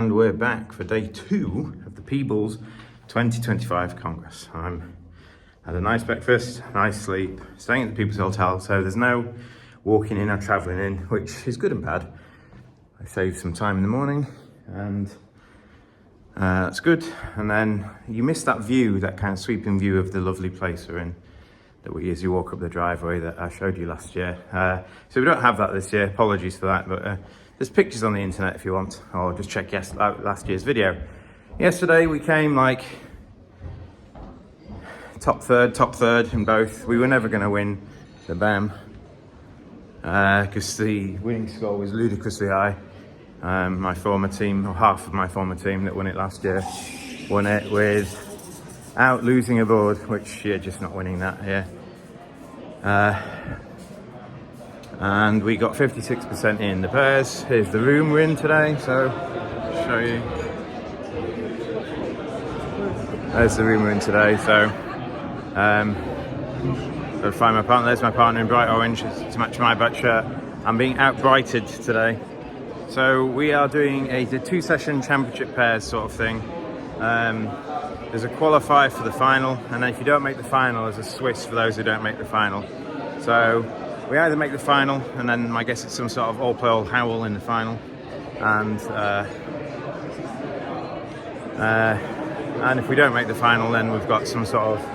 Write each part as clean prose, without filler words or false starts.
And we're back for day 2 of the Peebles 2025 Congress. Had a nice breakfast, nice sleep, staying at the Peebles Hotel, so there's no walking in or travelling in, which is good and bad. I saved some time in the morning, and that's good. And then you miss that view, that kind of sweeping view of the lovely place we're in, that we as you walk up the driveway that I showed you last year. So we don't have that this year, apologies for that, but there's pictures on the internet if you want, or just check last year's video. Yesterday we came like top third in both. We were never going to win the BAM because the winning score was ludicrously high. My former team, or half of my former team that won it last year, won it without losing a board, which you're just not winning that here. And we got 56% in the pairs. Here's the room we're in today, so I'll show you. There's the room we're in today, so gotta find my partner. There's my partner in bright orange to match my butt shirt. I'm being out-brighted today. So we are doing a 2-session championship pairs sort of thing. There's a qualifier for the final, and then if you don't make the final, there's a Swiss for those who don't make the final. So we either make the final, and then I guess it's some sort of all play all howl in the final, and if we don't make the final, then we've got some sort of,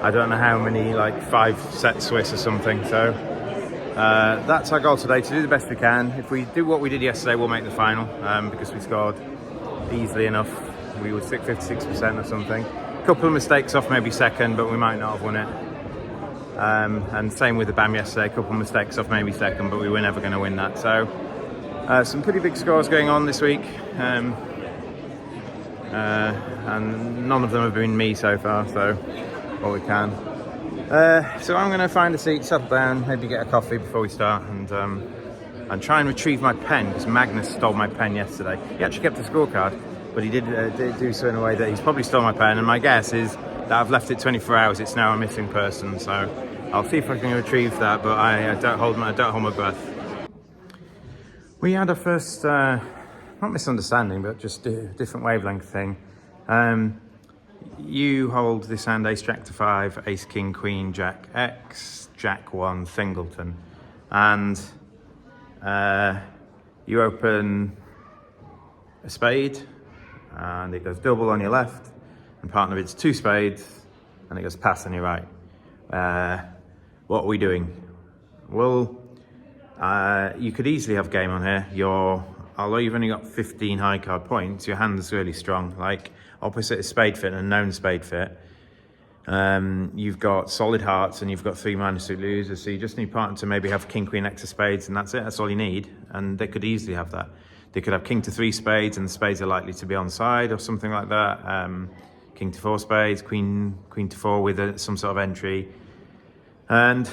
I don't know how many, like 5-set Swiss or something. So that's our goal today, to do the best we can. If we do what we did yesterday, we'll make the final, because we scored easily enough. We would stick 56% or something. A couple of mistakes off maybe second, but we might not have won it. And same with the BAM yesterday, a couple of mistakes off maybe second, but we were never going to win that. So some pretty big scores going on this week, and none of them have been me so far, so all we can. So I'm going to find a seat, settle down, maybe get a coffee before we start, and try and retrieve my pen, because Magnus stole my pen yesterday. He actually kept the scorecard, but he did do so in a way that he's probably stole my pen, and my guess is that I've left it 24 hours, it's now a missing person, so I'll see if I can retrieve that, but I don't hold my breath. We had a first, not misunderstanding, but just a different wavelength thing. You hold this hand ace jack to 5, ace king queen jack X, jack 1 singleton, and you open a spade, and it goes double on your left, and partner bids 2 spades, and it goes pass on your right. What are we doing? Well, you could easily have game on here. Although you've only got 15 high card points, your hand is really strong. Like opposite is spade fit and known spade fit. You've got solid hearts and you've got 3 minor suit losers, so you just need partner to maybe have king queen X of spades, and that's it. That's all you need, and they could easily have that. They could have king to 3 spades, and the spades are likely to be on side or something like that. King to 4 spades, queen to 4 with some sort of entry, and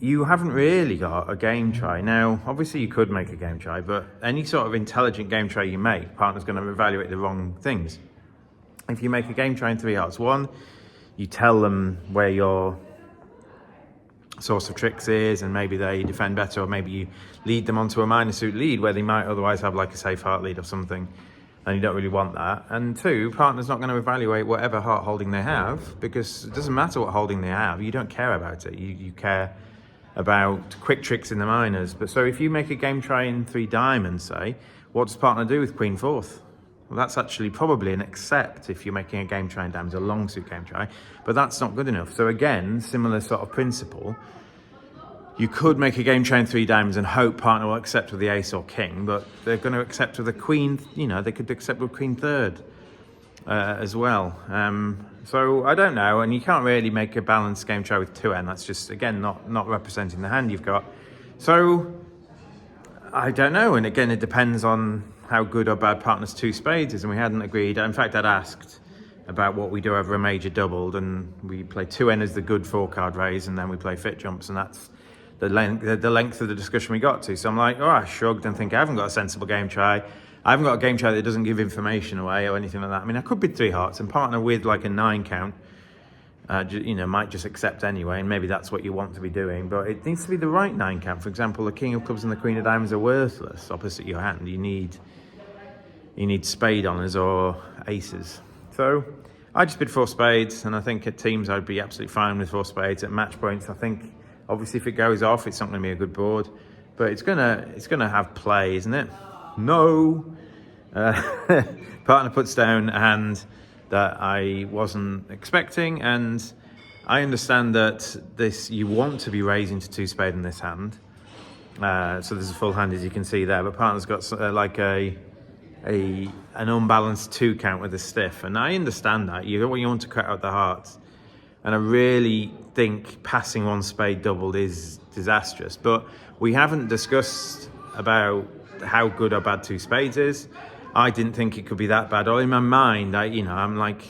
you haven't really got a game try. Now, obviously you could make a game try, but any sort of intelligent game try you make, partner's going to evaluate the wrong things. If you make a game try in 3 hearts, 1, you tell them where your source of tricks is, and maybe they defend better, or maybe you lead them onto a minor suit lead where they might otherwise have like a safe heart lead or something, and you don't really want that. And 2, partner's not going to evaluate whatever heart holding they have, because it doesn't matter what holding they have, you don't care about it. You care about quick tricks in the minors. But so if you make a game try in 3 diamonds, say, what does partner do with queen 4th? Well, that's actually probably an accept if you're making a game try in diamonds, a long suit game try, but that's not good enough. So again, similar sort of principle. You could make a game try in 3 diamonds and hope partner will accept with the ace or king, but they're going to accept with a queen, they could accept with queen 3rd as well. So I don't know, and you can't really make a balanced game try with 2N. That's just, again, not representing the hand you've got. So I don't know, and again, it depends on how good or bad partner's 2 spades is, and we hadn't agreed. In fact, I'd asked about what we do over a major doubled, and we play 2N as the good 4-card raise, and then we play fit jumps, and that's the length of the discussion we got to. So I'm like, I shrugged and think I haven't got a sensible game try. I haven't got a game try that doesn't give information away or anything like that. I mean, I could bid 3 hearts and partner with like a 9 count might just accept anyway, and maybe that's what you want to be doing, but it needs to be the right 9 count. For example, the king of clubs and the queen of diamonds are worthless opposite your hand. You need spade honors or aces. So I just bid 4 spades, and I think at teams I'd be absolutely fine with 4 spades. At match points, I think obviously if it goes off, it's not going to be a good board, but it's gonna have play, isn't it? No. Partner puts down a hand that I wasn't expecting, and I understand that you want to be raising to 2 spade in this hand. So there's a full hand, as you can see there, but partner's got like an unbalanced 2 count with a stiff, and I understand that you want to cut out the hearts, and I really think passing 1 spade doubled is disastrous. But we haven't discussed about how good or bad 2 spades is. I didn't think it could be that bad. Or in my mind, I'm like,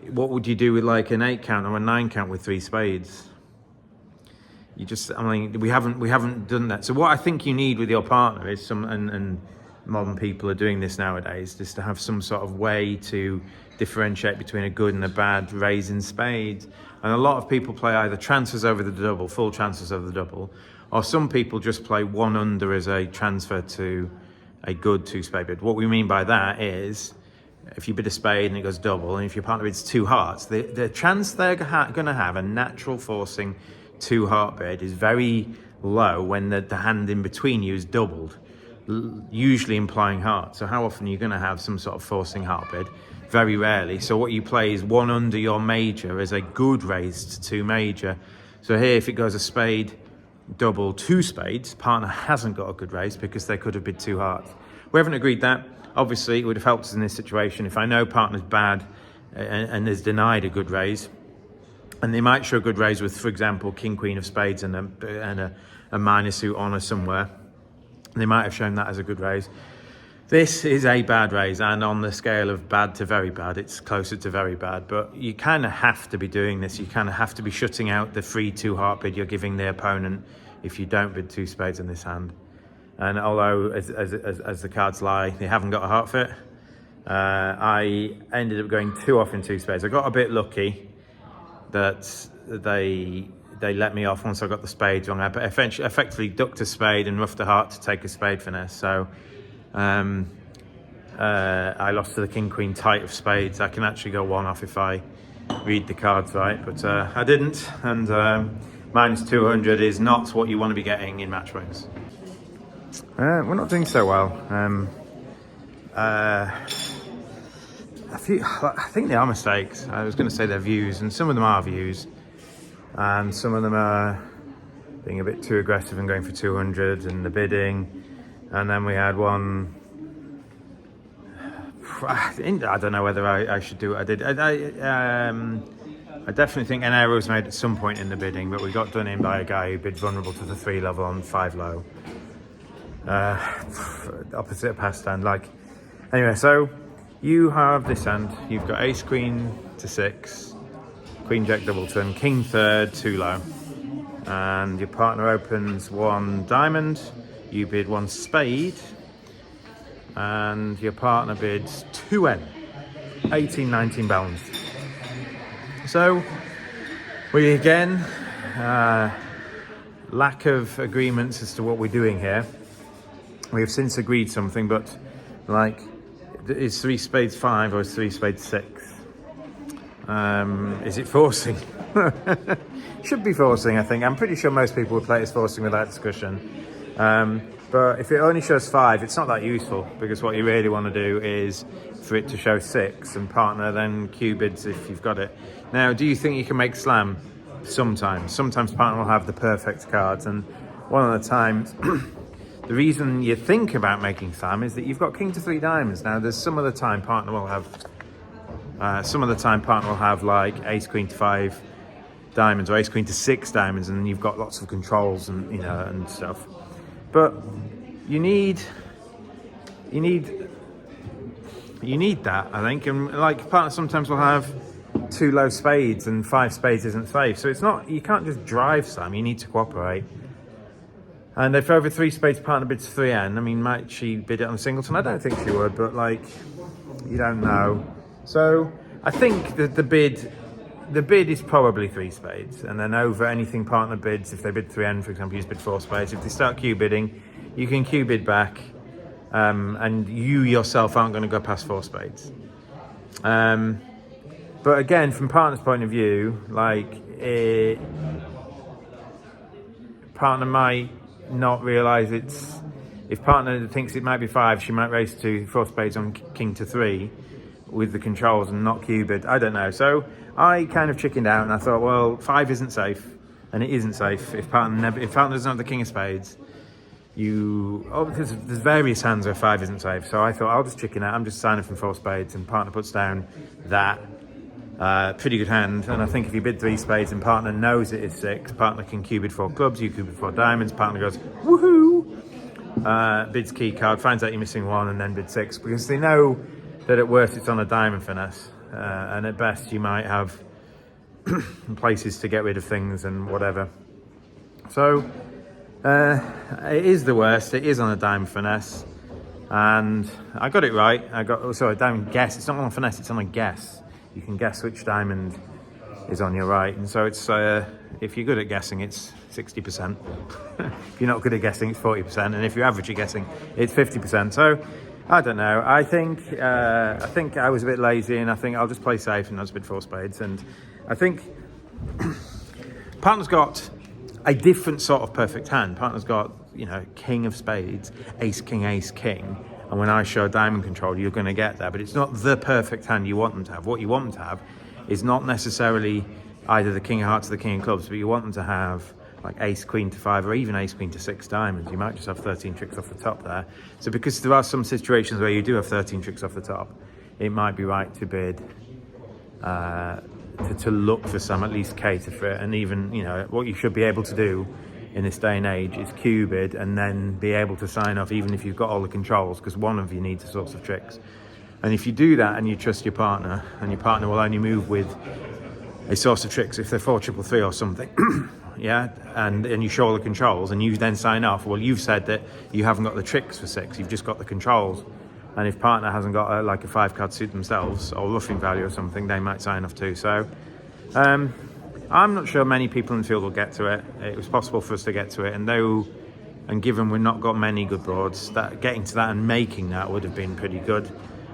what would you do with like an 8 count or a 9 count with 3 spades? We haven't done that. So what I think you need with your partner is and modern people are doing this nowadays, is to have some sort of way to differentiate between a good and a bad raise in spades. And a lot of people play either transfers over the double, full transfers over the double, or some people just play 1 under as a transfer to a good 2 spade bid. What we mean by that is, if you bid a spade and it goes double, and if your partner bids 2 hearts, the chance they're going to have a natural forcing 2 heart bid is very low when the hand in between you is doubled, usually implying heart. So how often are you going to have some sort of forcing heart bid? Very rarely. So what you play is 1 under your major as a good raise to 2 major. So here, if it goes a spade, double, 2 spades, partner hasn't got a good raise because they could have bid 2 hearts. We haven't agreed that. Obviously, it would have helped us in this situation if I know partner's bad and is denied a good raise, and they might show a good raise with, for example, king, queen of spades and a minor suit honor somewhere. They might have shown that as a good raise. This is a bad raise, and on the scale of bad to very bad, it's closer to very bad. But you kind of have to be doing this. You kind of have to be shutting out the free 2 heart bid you're giving the opponent if you don't bid 2 spades in this hand. And although, as the cards lie, they haven't got a heart fit, I ended up going 2 off in 2 spades. I got a bit lucky that they let me off once I got the spades wrong. I effectively ducked a spade and roughed a heart to take a spade finesse. So I lost to the king queen tight of spades. I can actually go 1 off if I read the cards right, but I didn't, and minus 200 is not what you want to be getting in match points. We're not doing so well. I think they are mistakes. I was going to say they're views, and some of them are views, and some of them are being a bit too aggressive and going for 200 in the bidding. And then we had one, I don't know whether I should do what I did. I definitely think an error was made at some point in the bidding, but we got done in by a guy who bid vulnerable to the 3 level on 5 low. Opposite a pass stand. Anyway, so you have this hand. You've got ace queen to 6, queen jack double turn, king third, 2 low. And your partner opens 1 diamond. You bid 1 spade, and your partner bids 2N, 18, 19 balanced. So we again, lack of agreements as to what we're doing here. We have since agreed something, but is 3 spades 5 or is 3 spades 6? Is it forcing? Should be forcing, I think. I'm pretty sure most people would play it as forcing without discussion. But if it only shows 5, it's not that useful, because what you really want to do is for it to show 6 and partner then Q bids if you've got it. Now, do you think you can make slam? Sometimes. Sometimes partner will have the perfect cards, and one of the times the reason you think about making slam is that you've got king to 3 diamonds. Now, there's some of the time partner will have like ace queen to 5 diamonds or ace queen to 6 diamonds, and you've got lots of controls and and stuff. But you need that, I think. And partner sometimes will have 2 low spades and 5 spades isn't safe. So it's not, you can't just drive slam, you need to cooperate. And if over 3 spades partner bids 3N, I mean, might she bid it on a singleton? I don't think she would, but you don't know. So I think that the bid the bid is probably 3 spades, and then over anything partner bids, if they bid 3N, for example, you just bid 4 spades. If they start Q bidding, you can Q bid back, and you yourself aren't going to go past 4 spades. But again, from partner's point of view, like, partner might not realise if partner thinks it might be 5, she might raise to 4 spades on king to 3 with the controls and not Q bid. I don't know. So I kind of chickened out and I thought, well, 5 isn't safe, and it isn't safe if partner doesn't have the king of spades. There's various hands where 5 isn't safe. So I thought I'll just chicken out. I'm just signing from 4 spades, and partner puts down that. Pretty good hand, and I think if you bid 3 spades and partner knows it is 6, partner can Q bid 4 clubs, you Q bid 4 diamonds, partner goes woohoo, bids key card, finds out you're missing 1, and then bids 6, because they know that at worst it's on a diamond finesse, and at best you might have places to get rid of things and whatever. So it is the worst, it is on a diamond finesse, and I got it right. I got a diamond guess. It's not on a finesse, it's on a guess. You can guess which diamond is on your right, and so it's if you're good at guessing, it's 60%. If you're not good at guessing, it's 40%, and if you're average at guessing, it's 50%. So I don't know. I think I was a bit lazy, and I think I'll just play safe and I'll just bid 4 spades. And I think partner's got a different sort of perfect hand. Partner's got, king of spades, ace king, and when I show diamond control, you're going to get that. But it's not the perfect hand you want them to have. What you want them to have is not necessarily either the king of hearts or the king of clubs, but you want them to have like ace queen to 5 or even ace queen to 6 diamonds. You might just have 13 tricks off the top there. So because there are some situations where you do have 13 tricks off the top, it might be right to bid, to look for some, at least cater for it. And even, what you should be able to do in this day and age is Q bid and then be able to sign off even if you've got all the controls, because one of you needs the sorts of tricks. And if you do that and you trust your partner, and your partner will only move with a source of tricks if they're 4-3-3 or something, yeah, and you show all the controls and you then sign off, well, you've said that you haven't got the tricks for 6, you've just got the controls. And if partner hasn't got a 5-card suit themselves or roughing value or something, they might sign off too. So I'm not sure many people in the field will get to it. It was possible for us to get to it, and given we've not got many good boards, that getting to that and making that would have been pretty good,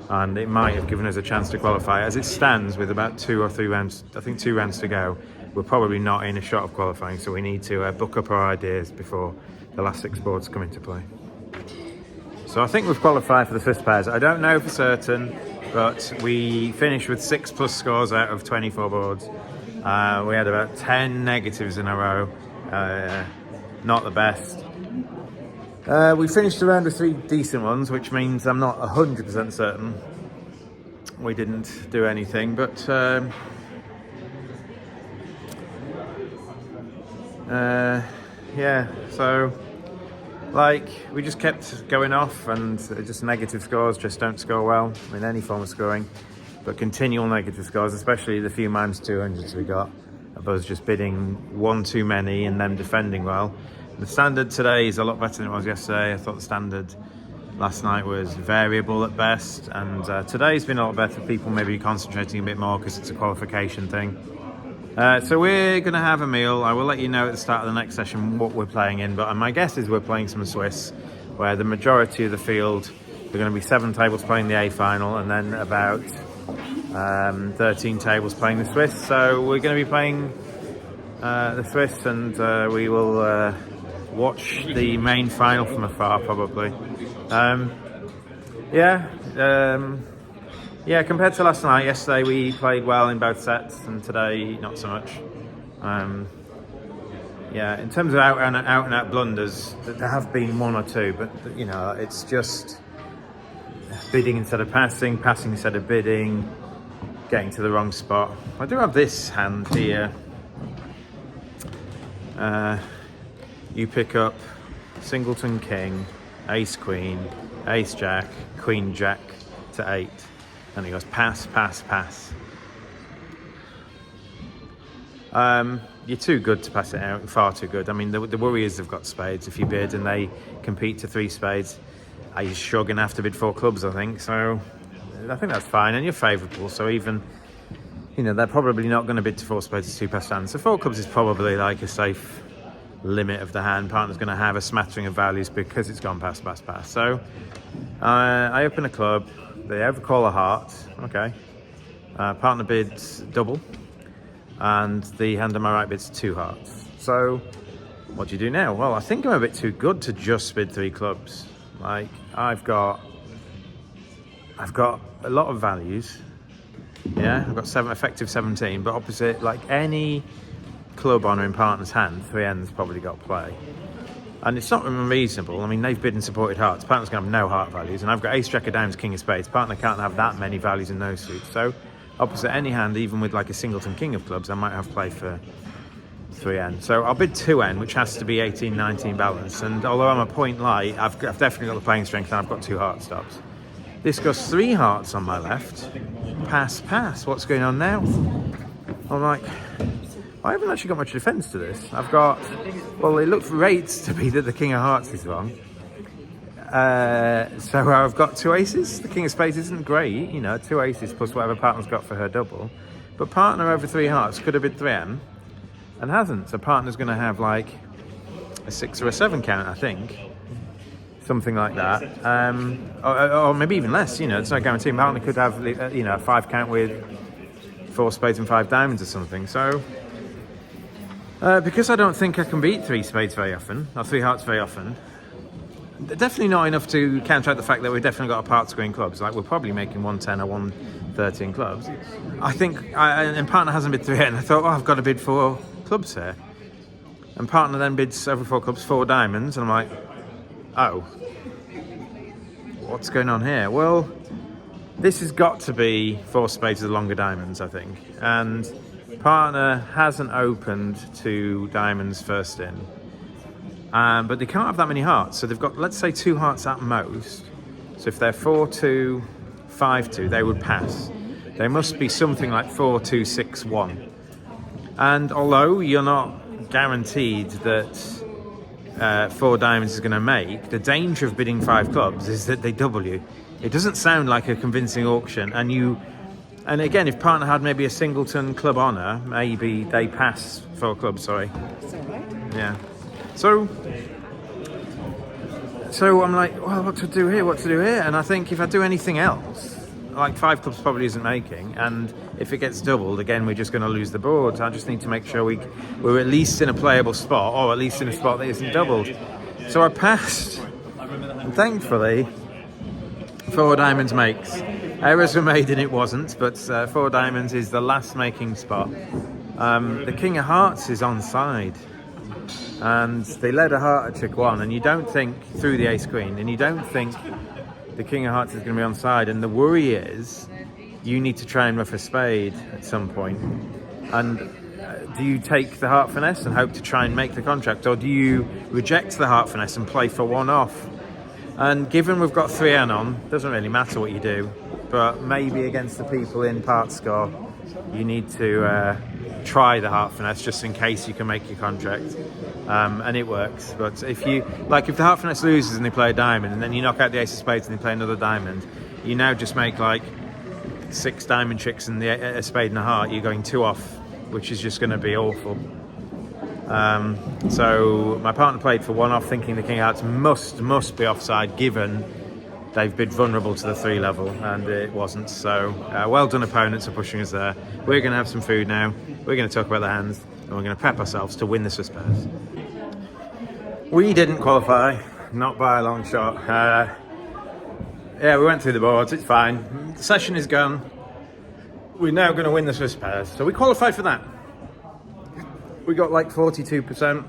and it might have given us a chance to qualify. As it stands, with about 2 or 3 rounds, I think 2 rounds to go, we're probably not in a shot of qualifying, so we need to book up our ideas before the last 6 boards come into play. So I think we've qualified for the 5th pairs. I don't know for certain, but we finished with 6+ scores out of 24 boards. We had about 10 negatives in a row, not the best. We finished the round with 3 decent ones, which means I'm not 100% certain we didn't do anything, but yeah, so we just kept going off, and just negative scores just don't score well in any form of scoring. But continual negative scores, especially the few -200s we got, of us just bidding one too many and them defending well. The standard today is a lot better than it was yesterday. I thought the standard last night was variable at best, and today's been a lot better. People maybe concentrating a bit more because it's a qualification thing. So we're going to have a meal. I will let you know at the start of the next session what we're playing in, but my guess is we're playing some Swiss, where the majority of the field, there are going to be 7 tables playing the A final, and then about 13 tables playing the Swiss. So we're going to be playing the Swiss, and we will watch the main final from afar, probably. Yeah, compared to last night, yesterday we played well in both sets, and today not so much. Yeah, in terms of out and out blunders, there have been 1 or 2, but it's just bidding instead of passing instead of bidding, getting to the wrong spot. I do have this hand here. You pick up singleton king, ace queen, ace jack, queen jack to 8, and he goes pass. You're too good to pass it out, far too good. I mean, the Warriors have got spades. If you bid and they compete to 3 spades, you're sure going to have to bid 4 clubs, I think. So I think that's fine, and you're favourable. So even you know, they're probably not going to bid to 4 spades to 2 pass hand. So 4 clubs is probably like a safe limit of the hand. Partner's going to have a smattering of values because it's gone pass. So I open a club, they overcall a heart, okay. Partner bids double, and the hand on my right bids 2 hearts. So what do you do now? Well, I think I'm a bit too good to just bid 3 clubs. Like, I've got a lot of values. Yeah, I've got effective 17, but opposite, like any club honor in partner's hand, 3 ends probably got play. And it's not unreasonable. I mean, they've bid and supported hearts. Partner's going to have no heart values, and I've got ace, jack of diamonds, king of spades. Partner can't have that many values in those suits. So opposite any hand, even with like a singleton king of clubs, I might have play for 3N. So I'll bid 2N, which has to be 18-19 balance. And although I'm a point light, I've definitely got the playing strength, and I've got 2 heart stops. This goes 3 hearts on my left. Pass. What's going on now? I'm like, I haven't actually got much defence to this. I've got, well, it looks rates to be that the king of hearts is wrong. So I've got 2 aces. The king of spades isn't great, you know, 2 aces plus whatever partner's got for her double. But partner over 3 hearts could have bid 3M and hasn't. So partner's going to have like a 6 or a 7 count, I think. Something like that. Or maybe even less, you know, it's no guarantee. Partner could have, you know, a 5 count with 4 spades and 5 diamonds or something. So because I don't think I can beat 3 spades very often, or 3 hearts very often, definitely not enough to counteract the fact that we've definitely got a part scoring clubs. Like, we're probably making 110 or 130 in clubs. I think, and partner hasn't bid 3, and I thought, oh, I've got to bid 4 clubs here. And partner then bids over 4 clubs, 4 diamonds, and I'm like, oh, what's going on here? Well, this has got to be 4 spades of the longer diamonds, I think. And partner hasn't opened 2 diamonds first in. But they can't have that many hearts. So they've got, let's say, 2 hearts at most. So if they're 4-2, 5-2, they would pass. They must be something like 4-2, 6-1. And although you're not guaranteed that 4 diamonds is going to make, the danger of bidding 5 clubs is that they double you. It doesn't sound like a convincing auction, and again, if partner had maybe a singleton club honor, maybe they pass 4 clubs, sorry. That's all right. Yeah. So I'm like, well, what to do here? And I think if I do anything else, like 5 clubs probably isn't making, and if it gets doubled, again, we're just going to lose the board. I just need to make sure we're at least in a playable spot, or at least in a spot that isn't doubled. So I passed, and thankfully, 4 diamonds makes. Errors were made and it wasn't, but 4 diamonds is the last making spot. The king of hearts is onside, and they led a heart at chick 1, and you don't think through the ace queen, and you don't think the king of hearts is going to be onside, and the worry is you need to try and ruff a spade at some point. And do you take the heart finesse and hope to try and make the contract, or do you reject the heart finesse and play for 1 off? And given we've got 3N on, doesn't really matter what you do, but maybe against the people in part score, you need to try the heart finesse just in case you can make your contract. And it works. But if the heart finesse loses and they play a diamond, and then you knock out the ace of spades and they play another diamond, you now just make like 6 diamond tricks and a spade and a heart, you're going 2 off, which is just going to be awful. So my partner played for 1 off, thinking the king of hearts must be offside, given they've been vulnerable to the 3 level, and it wasn't. So well done, opponents, for pushing us there. We're going to have some food now. We're going to talk about the hands, and we're going to prep ourselves to win the Swiss pairs. We didn't qualify, not by a long shot. Yeah, we went through the boards, it's fine. The session is gone. We're now going to win the Swiss pairs. So we qualified for that. We got like 42%.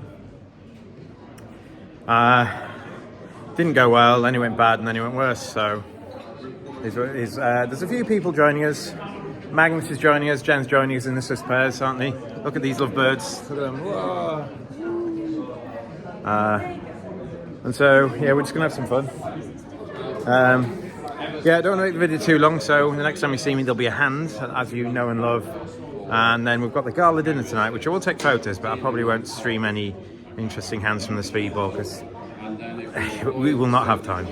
Didn't go well, then it went bad, and then it went worse. So there's a few people joining us. Magnus is joining us, Jen's joining us in the Swiss pairs, aren't they? Look at these lovebirds. Look at them. Whoa. And so, yeah, we're just going to have some fun. Yeah, I don't want to make the video too long, so the next time you see me, there'll be a hand, as you know and love. And then we've got the gala dinner tonight, which I will take photos, but I probably won't stream any interesting hands from the speedball, because we will not have time.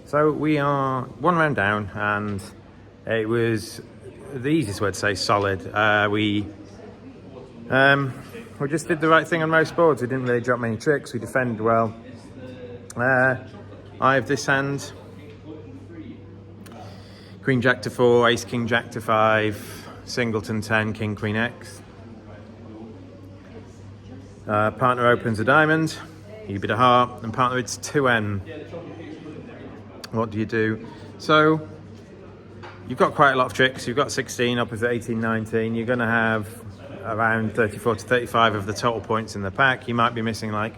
So we are 1 round down, and it was the easiest word to say is solid. We just did the right thing on most boards. We didn't really drop many tricks. We defended well. I have this hand. Queen Jack to 4, Ace King Jack to 5, Singleton 10, King Queen X. Partner opens a diamond, you bid a heart, and partner bids 2N. What do you do? So you've got quite a lot of tricks. You've got 16 opposite 18, 19. You're going to have around 34 to 35 of the total points in the pack. You might be missing like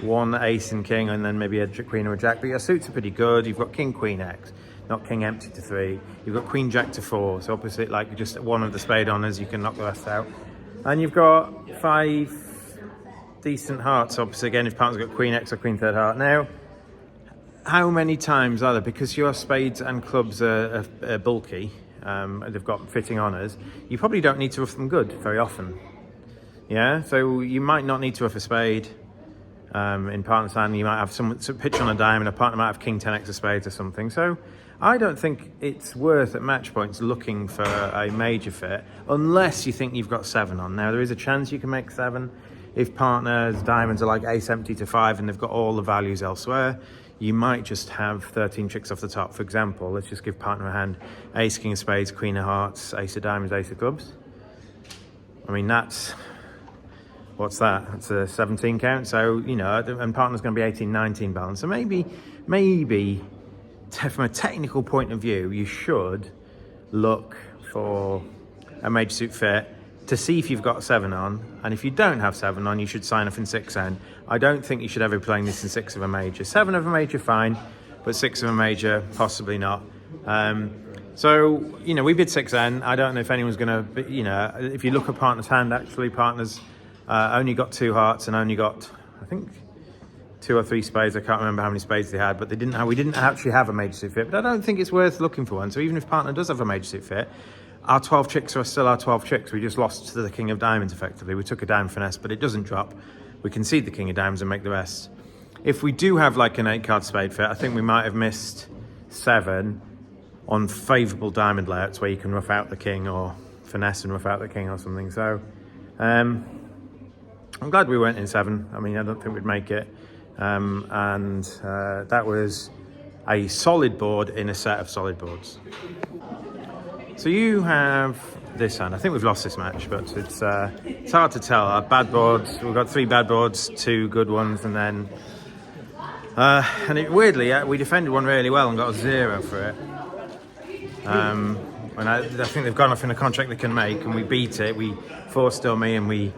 one ace and king, and then maybe a queen or a jack, but your suits are pretty good. You've got King Queen X, not King Empty to 3. You've got Queen Jack to 4, so opposite like just one of the spade honours, you can knock the rest out. And you've got 5 decent hearts opposite again if partner's got Queen X or Queen 3rd heart. Now, how many times are there, because your spades and clubs are bulky, they've got fitting honours, you probably don't need to rough them good very often. Yeah, so you might not need to rough a spade in partner's hand. You might have some pitch on a diamond, a partner might have King 10X of spades or something. So I don't think it's worth at match points looking for a major fit unless you think you've got 7 on. Now, there is a chance you can make 7 if partner's diamonds are like ace empty to 5 and they've got all the values elsewhere. You might just have 13 tricks off the top. For example, let's just give partner a hand: ace, king of spades, queen of hearts, ace of diamonds, ace of clubs. I mean, what's that? That's a 17 count. So, you know, and partner's going to be 18, 19 balance. So maybe from a technical point of view, you should look for a major suit fit to see if you've got 7 on, and if you don't have 7 on, you should sign off in 6N. I don't think you should ever be playing this in 6 of a major. 7 of a major, fine, but 6 of a major, possibly not. So, you know, we bid 6N. I don't know if anyone's going to, you know, if you look at partner's hand, actually, partner's only got 2 hearts and only got, I think, 2 or 3 spades. I can't remember how many spades they had, but we didn't actually have a major suit fit. But I don't think it's worth looking for one. So even if partner does have a major suit fit, our 12 tricks are still our 12 tricks. We just lost to the king of diamonds, effectively. We took a diamond finesse, but it doesn't drop. We concede the king of diamonds and make the rest. If we do have like an 8-card spade fit, I think we might have missed 7 on favourable diamond layouts where you can rough out the king or finesse and rough out the king or something. So I'm glad we weren't in 7. I mean, I don't think we'd make it. That was a solid board in a set of solid boards. So you have this hand. I think we've lost this match, but it's hard to tell. Our bad boards, we've got 3 bad boards, 2 good ones, and then weirdly we defended one really well and got a 0 for it. And I think they've gone off in a contract they can make, and we beat it. We forced dummy and we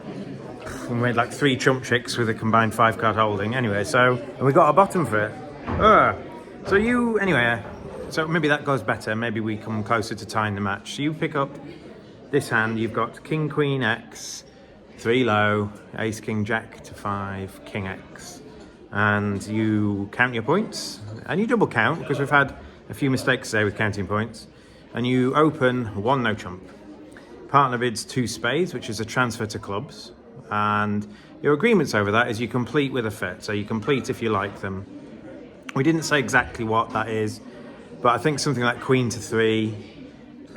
made like 3 trump tricks with a combined 5-card holding. Anyway, and we got a bottom for it. So maybe that goes better. Maybe we come closer to tying the match. So you pick up this hand. You've got King Queen X, 3 low, Ace King Jack to 5, King X, and you count your points, and you double count because we've had a few mistakes today with counting points. And you open 1 no trump. Partner bids 2 spades, which is a transfer to clubs, and your agreements over that is you complete with a fit. So you complete if you like them. We didn't say exactly what that is, but I think something like Queen to 3,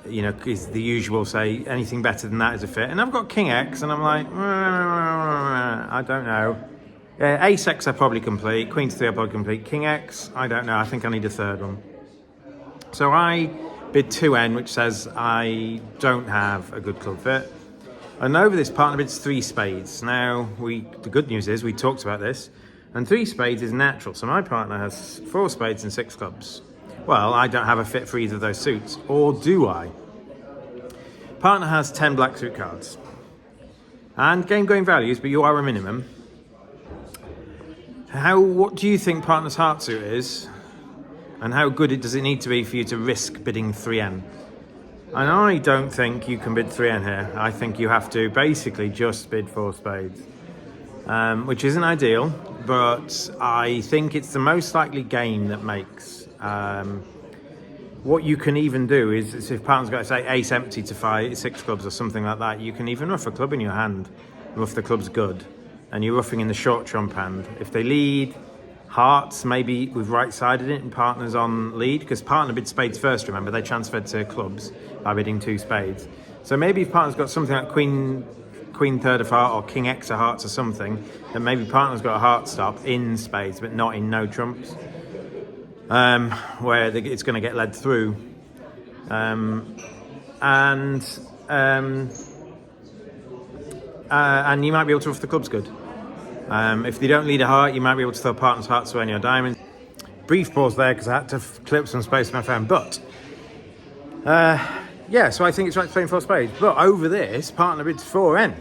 you know, is the usual. Say anything better than that is a fit. And I've got King X, and I'm like, I don't know. Ace X I probably complete. Queen to 3 I probably complete. King X, I don't know. I think I need a 3rd one. So I bid 2N, which says I don't have a good club fit. And over this, partner bids 3 spades. Now, the good news is we talked about this, and 3 spades is natural. So my partner has 4 spades and 6 clubs. Well, I don't have a fit for either of those suits, or do I? Partner has 10 black suit cards. And game going values, but you are a minimum. What do you think partner's heart suit is? And how good does it need to be for you to risk bidding 3N? And I don't think you can bid 3N here. I think you have to basically just bid 4 spades, which isn't ideal, but I think it's the most likely game that makes. What you can even do is if partner's got, say, ace empty to 6 clubs or something like that, you can even rough a club in your hand. Rough the club's good, and you're roughing in the short trump hand. If they lead hearts, maybe we've right-sided it and partner's on lead, because partner bid spades first, remember, they transferred to clubs. by bidding 2 spades. So maybe if partner's got something like Queen third of heart or King X of hearts or something, then maybe partner's got a heart stop in spades but not in no trumps, where it's going to get led through. And you might be able to ruff the clubs good. If they don't lead a heart, you might be able to throw partner's hearts away on your diamonds. Brief pause there because I had to clip some space on my phone. But yeah, so I think it's right to play in 4 spades. But over this, partner bids 4N.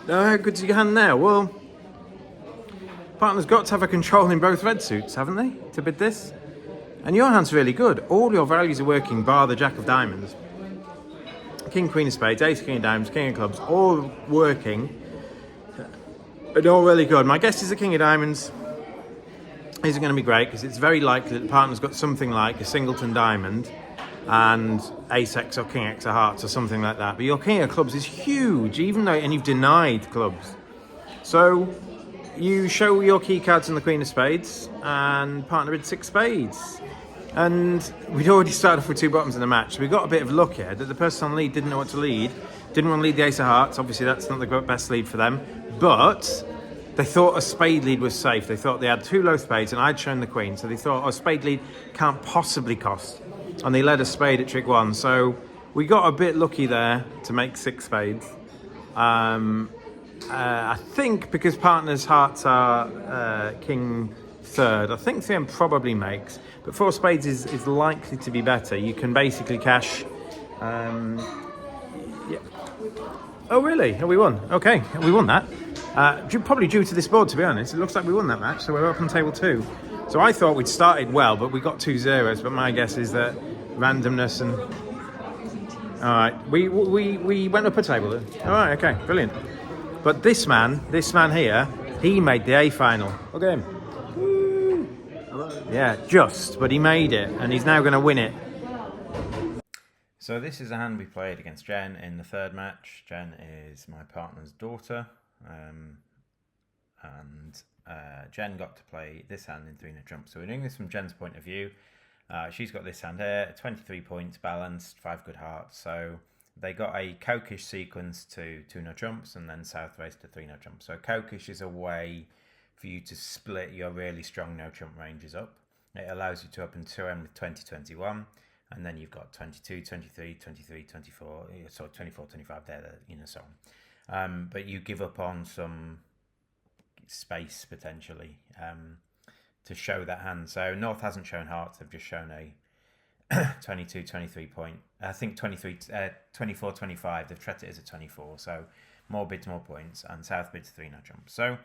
How good's your hand now? Well, partner's got to have a control in both red suits, haven't they, to bid this? And your hand's really good. All your values are working, bar the Jack of Diamonds. King, Queen of Spades, Ace, King of Diamonds, King of Clubs, all working. And all really good. My guess is the King of Diamonds isn't going to be great because it's very likely that the partner's got something like a singleton diamond and Ace X or King X of hearts or something like that. But your King of Clubs is huge, and you've denied clubs. So you show your key cards in the Queen of Spades and partner bids 6 spades. And we'd already started off with 2 bottoms in the match. So we got a bit of luck here that the person on lead didn't know what to lead. Didn't want to lead the Ace of Hearts. Obviously, that's not the best lead for them. But they thought a spade lead was safe. They thought they had 2 low spades and I'd shown the Queen. So they thought, a spade lead can't possibly cost. And they led a spade at trick 1. So we got a bit lucky there to make 6 spades. I think because partner's hearts are King third, I think 3M probably makes. But 4 spades is likely to be better. You can basically cash... yeah. Oh, really? Oh, we won. Okay, we won that. Probably due to this board, to be honest. It looks like we won that match, so we're up on table 2. So I thought we'd started well, but we got 2 zeros. But my guess is that randomness and... All right, we went up a table then. All right, okay, brilliant. But this man here, he made the A final. Look at him. Woo. Yeah, but he made it, and he's now going to win it. So this is a hand we played against Jen in the 3rd match. Jen is my partner's daughter, and Jen got to play this hand in 3 no trump. So we're doing this from Jen's point of view. She's got this hand here, 23 points, balanced, 5 good hearts. So they got a cokish sequence to 2 no trumps and then south race to 3 no trumps. So cokish is a way for you to split your really strong no trump ranges up. It allows you to open 2M with 20, 21. And then you've got 22, 23, 23, 24, so 24, 25 there, so on. But you give up on some space, potentially, to show that hand. So North hasn't shown hearts, they've just shown a 22, 23 point. I think 24, 25, they've treated it as a 24. So more bids, more points, and South bids 3 no trump. So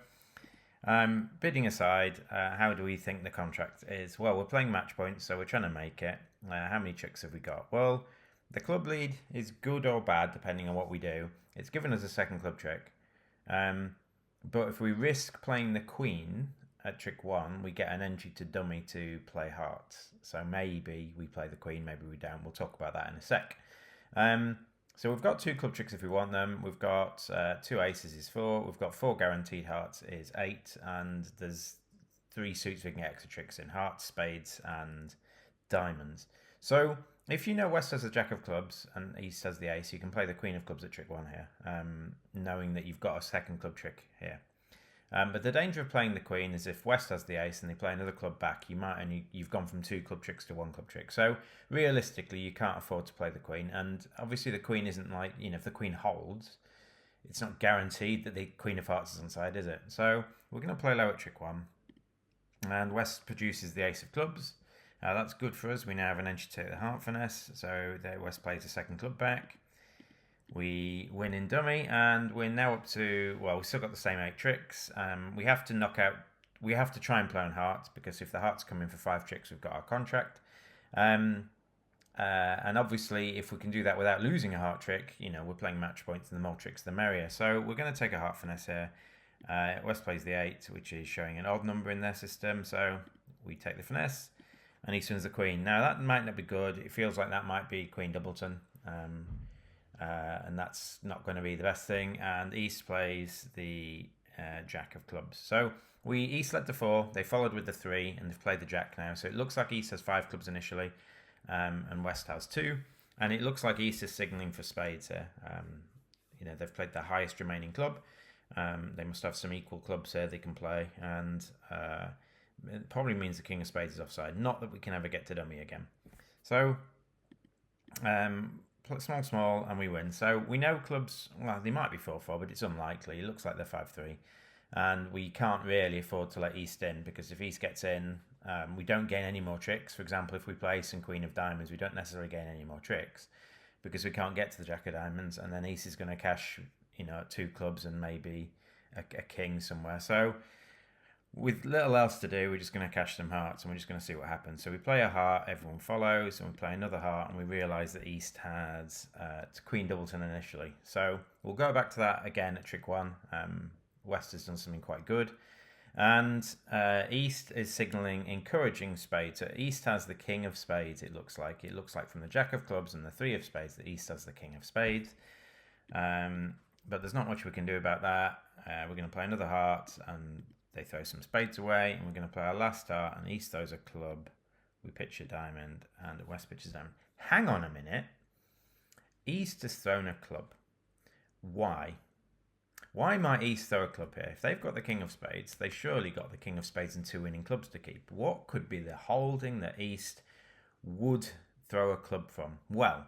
bidding aside, how do we think the contract is? Well, we're playing match points, so we're trying to make it. How many tricks have we got? Well, the club lead is good or bad, depending on what we do. It's given us a 2nd club trick. But if we risk playing the Queen at trick 1, we get an entry to dummy to play hearts. So maybe we play the Queen, maybe we don't. We'll talk about that in a sec. So we've got 2 club tricks if we want them. We've got 2 aces is 4. We've got 4 guaranteed hearts is 8. And there's 3 suits we can get extra tricks in: hearts, spades, and diamonds. So if you know West has the Jack of Clubs and East has the Ace, you can play the Queen of Clubs at trick 1 here, knowing that you've got a 2nd club trick here. But the danger of playing the Queen is if West has the Ace and they play another club back, you've gone from 2 club tricks to 1 club trick. So realistically, you can't afford to play the Queen. And obviously the Queen isn't like, if the Queen holds, it's not guaranteed that the Queen of Hearts is on side, is it? So we're going to play low at trick 1. And West produces the Ace of Clubs. That's good for us. We now have an entry to take the heart finesse. So there West plays a 2nd club back. We win in dummy, and we're now up to, well, we've still got the same 8 tricks. We have to try and play on hearts, because if the hearts come in for 5 tricks, we've got our contract. And obviously, if we can do that without losing a heart trick, we're playing match points, and the more tricks, the merrier. So we're going to take a heart finesse here. West plays the 8, which is showing an odd number in their system. So we take the finesse, and East wins the Queen. Now, that might not be good. It feels like that might be Queen Doubleton. And that's not going to be the best thing. And East plays the Jack of Clubs. So East led to 4. They followed with the 3, and they've played the Jack now. So it looks like East has 5 clubs initially, and West has 2. And it looks like East is signalling for spades here. You know, they've played their highest remaining club. They must have some equal clubs here they can play, and it probably means the king of spades is offside. Not that we can ever get to dummy again. So, small, and we win. So we know clubs, well, they might be 4-4, but it's unlikely. It looks like they're 5-3. And we can't really afford to let East in, because if East gets in, we don't gain any more tricks. For example, if we play Ace and Queen of Diamonds, we don't necessarily gain any more tricks because we can't get to the Jack of Diamonds, and then East is going to cash, you know, 2 clubs and maybe a king somewhere. So with little else to do, we're just going to cash some hearts and we're just going to see what happens. So we play a heart, everyone follows, and we play another heart, and we realise that East has Queen Doubleton initially. So we'll go back to that again at trick 1. West has done something quite good. And East is signalling encouraging spades. So East has the king of spades, it looks like. It looks like from the jack of clubs and the 3 of spades that East has the king of spades. But there's not much we can do about that. We're going to play another heart, and they throw some spades away, and we're going to play our last heart, and East throws a club. We pitch a diamond, and West pitches a diamond. Hang on a minute. East has thrown a club. Why? Why might East throw a club here? If they've got the king of spades, they surely got the king of spades and 2 winning clubs to keep. What could be the holding that East would throw a club from? Well,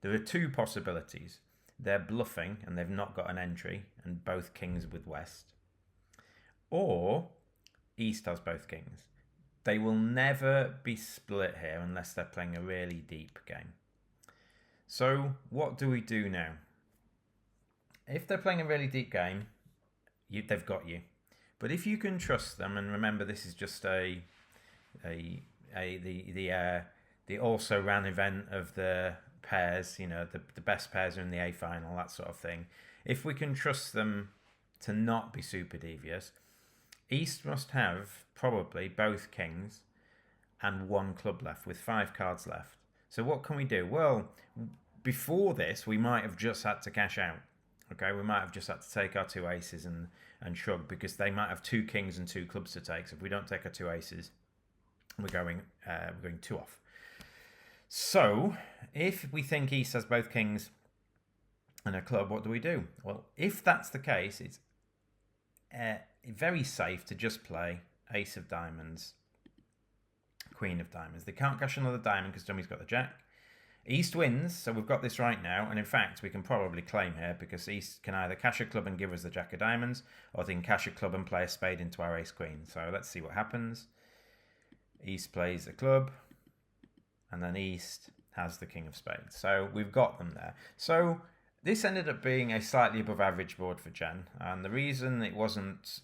there are 2 possibilities. They're bluffing and they've not got an entry, and both kings with West. Or East has both kings. They will never be split here unless they're playing a really deep game. So what do we do now? If they're playing a really deep game, they've got you. But if you can trust them, and remember this is just the also ran event of the pairs, you know, the best pairs are in the A final, that sort of thing. If we can trust them to not be super devious, East must have probably both kings and 1 club left with 5 cards left. So what can we do? Well, before this, we might have just had to cash out. Okay, we might have just had to take our 2 aces and shrug, because they might have 2 kings and 2 clubs to take. So if we don't take our 2 aces, we're going 2 off. So if we think East has both kings and a club, what do we do? Well, if that's the case, it's very safe to just play Ace of Diamonds, Queen of Diamonds. They can't cash another diamond because dummy's got the jack. East wins, so we've got this right now, and in fact we can probably claim here, because East can either cash a club and give us the jack of diamonds, or they can cash a club and play a spade into our ace queen. So let's see what happens. East plays a club, and then East has the king of spades. So we've got them there. So this ended up being a slightly above average board for Jen, and the reason it wasn't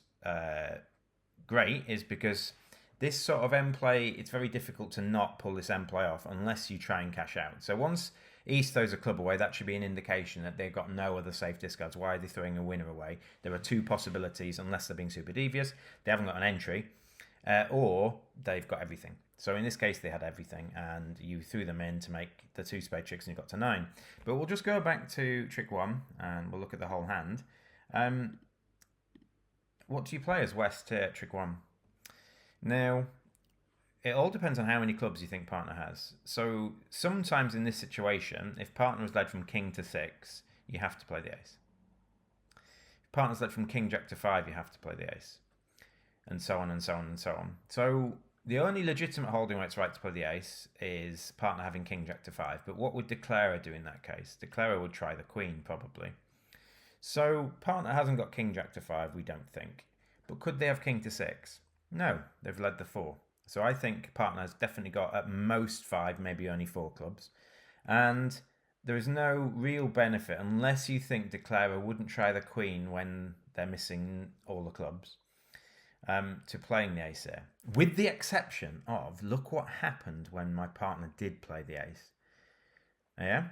great is because this sort of end play, it's very difficult to not pull this end play off unless you try and cash out. So once East throws a club away, that should be an indication that they've got no other safe discards. Why are they throwing a winner away? There are 2 possibilities, unless they're being super devious. They haven't got an entry, or they've got everything. So in this case, they had everything, and you threw them in to make the 2 spade tricks, and you got to 9. But we'll just go back to trick 1, and we'll look at the whole hand. What do you play as West here at trick 1? Now, it all depends on how many clubs you think partner has. So sometimes in this situation, if partner is led from king to 6, you have to play the ace. If partner's led from king jack to 5, you have to play the ace. And so on and so on and so on. So the only legitimate holding where it's right to play the ace is partner having king jack to 5. But what would declarer do in that case? Declarer would try the queen, probably. So partner hasn't got king jack to 5, we don't think. But could they have king to 6? No, they've led the 4. So I think partner has definitely got at most 5, maybe only 4 clubs. And there is no real benefit, unless you think declarer wouldn't try the queen when they're missing all the clubs, to playing the ace here. With the exception of, look what happened when my partner did play the ace. Yeah?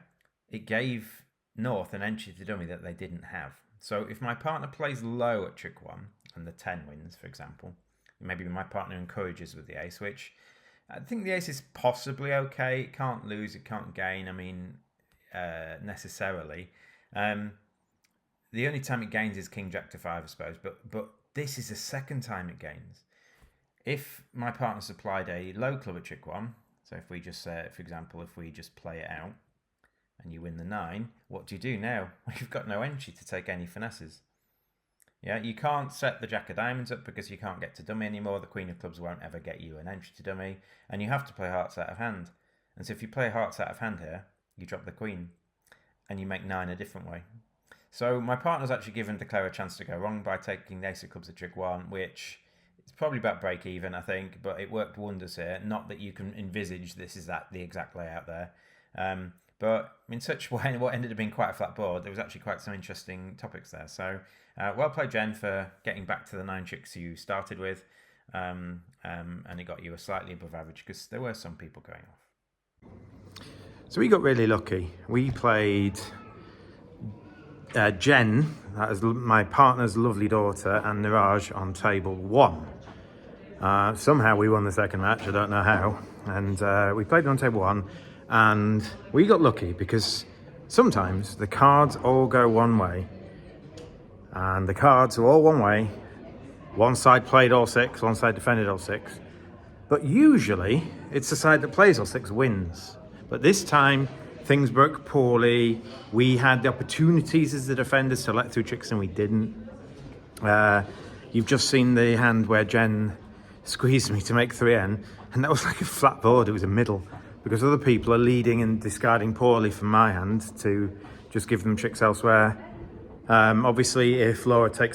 It gave North an entry to dummy that they didn't have. So if my partner plays low at trick 1, and the 10 wins, for example, maybe my partner encourages with the ace, which I think the ace is possibly okay. It can't lose, it can't gain, I mean, necessarily. The only time it gains is king jack to 5, I suppose, but this is the second time it gains. If my partner supplied a low club at trick 1, so if we just, for example, if we just play it out, and you win the 9, what do you do now? You've got no entry to take any finesses. Yeah, you can't set the Jack of Diamonds up because you can't get to dummy anymore. The Queen of Clubs won't ever get you an entry to dummy, and you have to play hearts out of hand. And so if you play hearts out of hand here, you drop the Queen, and you make 9 a different way. So my partner's actually given Declare a chance to go wrong by taking the Ace of Clubs at trig 1, which is probably about break even, I think, but it worked wonders here. Not that you can envisage this is the exact layout there. But in such a way, what ended up being quite a flat board, there was actually quite some interesting topics there. So well played, Jen, for getting back to the 9 tricks you started with. And it got you a slightly above average because there were some people going off. So we got really lucky. We played Jen, that is my partner's lovely daughter, and Niraj on table 1. Somehow we won the second match, I don't know how. And we played on table 1. And we got lucky because sometimes the cards all go one way. And the cards are all one way. One side played all 6, one side defended all 6. But usually it's the side that plays all 6 wins. But this time things broke poorly. We had the opportunities as the defenders to let through tricks and we didn't. You've just seen the hand where Jen squeezed me to make 3N. And that was like a flat board, it was a middle. Because other people are leading and discarding poorly from my hand to just give them tricks elsewhere. Obviously, if Laura doesn't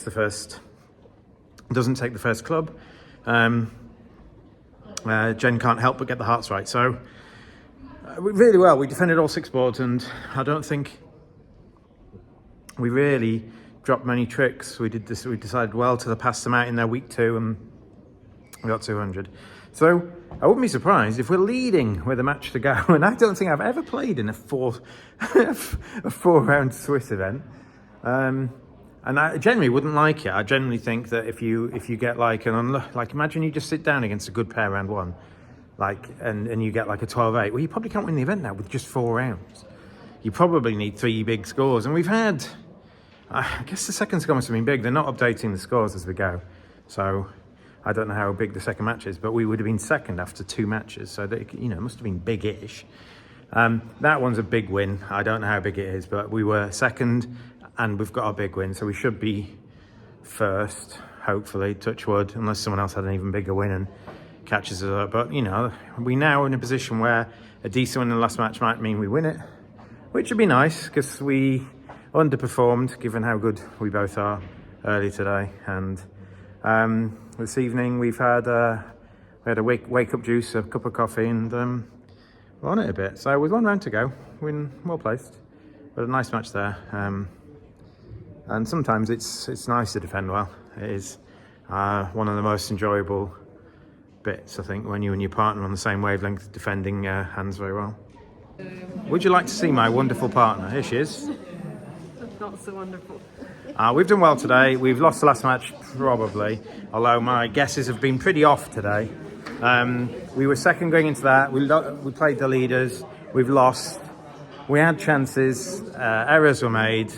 take the first club, Jen can't help but get the hearts right. So, really well, we defended all 6 boards, and I don't think we really dropped many tricks. We decided well to pass them out in their week 2, and we got 200. So I wouldn't be surprised if we're leading with a match to go. And I don't think I've ever played in a 4-round Swiss event. And I generally wouldn't like it. I generally think that if you get like imagine you just sit down against a good pair round 1, and you get like a 12-8. Well, you probably can't win the event now with just 4 rounds. You probably need 3 big scores. And we've had, I guess the second score must have been big. They're not updating the scores as we go. So I don't know how big the second match is, but we would have been second after 2 matches. So that, it must have been big-ish. That one's a big win. I don't know how big it is, but we were second and we've got our big win. So we should be first, hopefully, touch wood, unless someone else had an even bigger win and catches us up. But, we now are in a position where a decent win in the last match might mean we win it, which would be nice because we underperformed given how good we both are early today. And this evening we had a wake up juice, a cup of coffee, and we're on it a bit. So with 1 round to go, we're well placed. But a nice match there. And sometimes it's nice to defend well. It is one of the most enjoyable bits, I think, when you and your partner are on the same wavelength, defending hands very well. Would you like to see my wonderful partner? Here she is. Not so wonderful. We've done well today. We've lost the last match, probably, although my guesses have been pretty off today. We were second going into that. We played the leaders. We've lost. We had chances. Errors were made.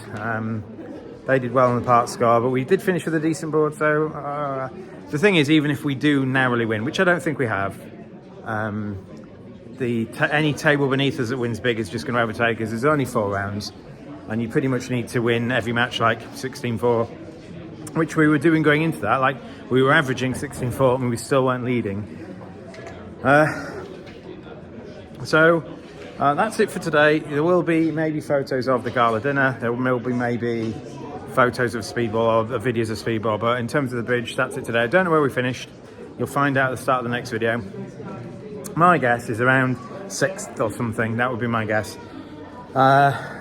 They did well on the part score, but we did finish with a decent board. So the thing is, even if we do narrowly win, which I don't think we have, any table beneath us that wins big is just going to overtake us. There's only 4 rounds. And you pretty much need to win every match like 16-4, which we were doing going into that. Like, we were averaging 16-4 and we still weren't leading. So that's it for today. There will be maybe photos of the gala dinner. There will be maybe photos of Speedball or videos of Speedball. But in terms of the bridge, that's it today. I don't know where we finished. You'll find out at the start of the next video. My guess is around 6th or something. That would be my guess.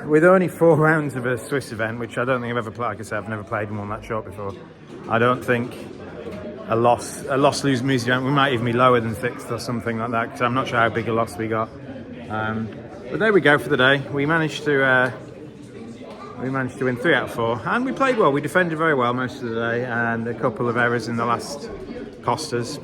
With only 4 rounds of a Swiss event, which I don't think I've ever played. Like I said, I've never played one that short before. I don't think a lose music event, we might even be lower than 6th or something like that, because I'm not sure how big a loss we got. But there we go for the day. We managed to win 3 out of 4, and we played well. We defended very well most of the day, and a couple of errors in the last cost us.